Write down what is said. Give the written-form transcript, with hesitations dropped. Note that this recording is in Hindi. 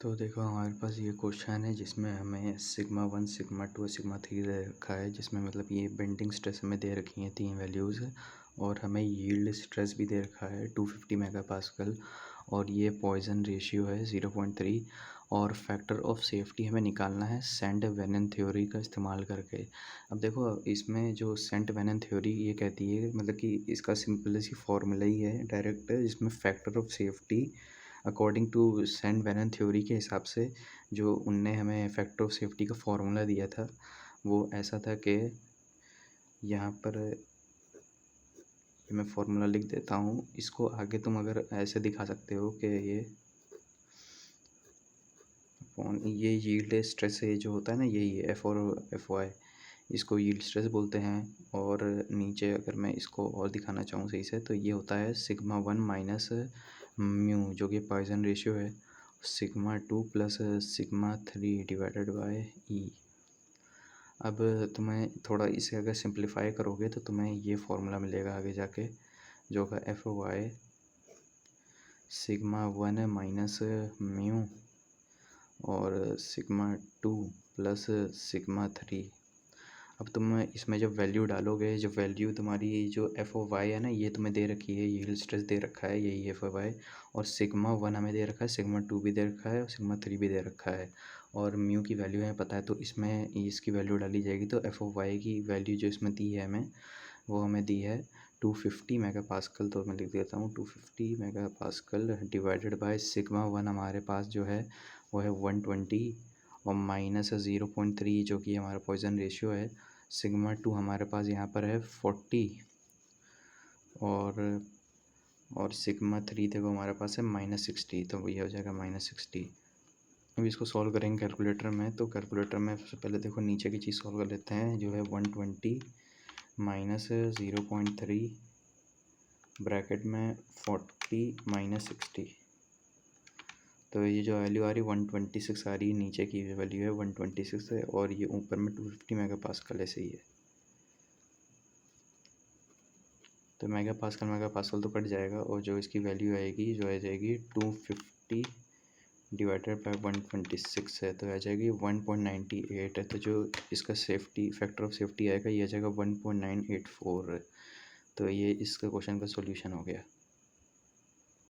तो देखो हमारे पास ये क्वेश्चन है जिसमें हमें सिग्मा 1 सिग्मा 2 सिग्मा 3 दे रखा है, जिसमें मतलब ये बेंडिंग स्ट्रेस हमें दे रखी हैं 3 वैल्यूज़, और हमें यील्ड स्ट्रेस भी दे रखा है 250 मेगापास्कल, और ये पॉइजन रेशियो है 0.3, और फैक्टर ऑफ सेफ्टी हमें निकालना है सेंट वेनन थ्योरी का इस्तेमाल करके। अब देखो इसमें जो सेंट वेनन थ्योरी ये कहती है, मतलब कि इसका सिंपल सी फॉर्मूला ही है डायरेक्ट, जिसमें factor of safety according to Saint Venant theory के हिसाब से जो उनने हमें फैक्टर ऑफ सेफ्टी का फॉर्मूला दिया था वो ऐसा था कि यहाँ पर मैं फॉर्मूला लिख देता हूँ। इसको आगे तुम अगर ऐसे दिखा सकते हो कि ये यील्ड स्ट्रेस है जो होता है ना, यही है एफ और एफ वाई, इसको यील्ड स्ट्रेस बोलते हैं। और नीचे अगर मैं इसको और दिखाना चाहूँ सही से तो ये होता है सिग्मा 1 माइनस म्यू जो कि पॉइजन रेशियो है, sigma 2 plus sigma 3 divided by E. अब तुम्हें थोड़ा इसे अगर सिंप्लीफाई करोगे तो तुम्हें ये फॉर्मूला मिलेगा आगे जाके, जो का f y sigma 1 minus mu और सिग्मा 2 प्लस सिग्मा 3। अब तुम इसमें जब वैल्यू डालोगे, जो वैल्यू तुम्हारी जो एफ ओ वाई है ना, ये तुम्हें दे रखी है, यील्ड स्ट्रेस दे रखा है, यही एफ ओ वाई, और सिग्मा 1 हमें दे रखा है, सिग्मा 2 भी दे रखा है और सिग्मा 3 भी दे रखा है, और म्यू की वैल्यू हमें पता है। तो इसमें इसकी वैल्यू डाली जाएगी तो एफ ओ वाई की वैल्यू जो इसमें दी है हमें, वो हमें दी है 250 मेगापास्कल। तो मैं लिख देता हूँ 250 मेगापास्कल डिवाइडेड बाय सिग्मा 1 हमारे पास जो है वो है 120, और माइनस 0.3 जो कि हमारा पॉइजन रेशियो है। सिग्मा 2 हमारे पास यहाँ पर है 40, और सिग्मा 3 देखो हमारे पास है -60, तो ये हो जाएगा -60। अब इसको सॉल्व करेंगे कैलकुलेटर में, तो कैलकुलेटर में सबसे पहले देखो नीचे की चीज़ सॉल्व कर लेते हैं, जो है 120 माइनस 0.3 ब्रैकेट में 40 माइनस 60। तो ये जो वैल्यू आ रही है 126 आ रही है, नीचे की वैल्यू है 126 है, और ये ऊपर में 250 मेगापास्कल ऐसे ही है। तो मेगापास्कल तो कट जाएगा, और जो इसकी वैल्यू आएगी जो आ जाएगी 250 डिवाइडेड बाय 126 है, तो आ जाएगी 1.98 है। तो जो इसका सेफ्टी फैक्टर ऑफ सेफ्टी आएगा ये आ जाएगा 1.984। तो ये इसका क्वेश्चन का सॉल्यूशन हो गया।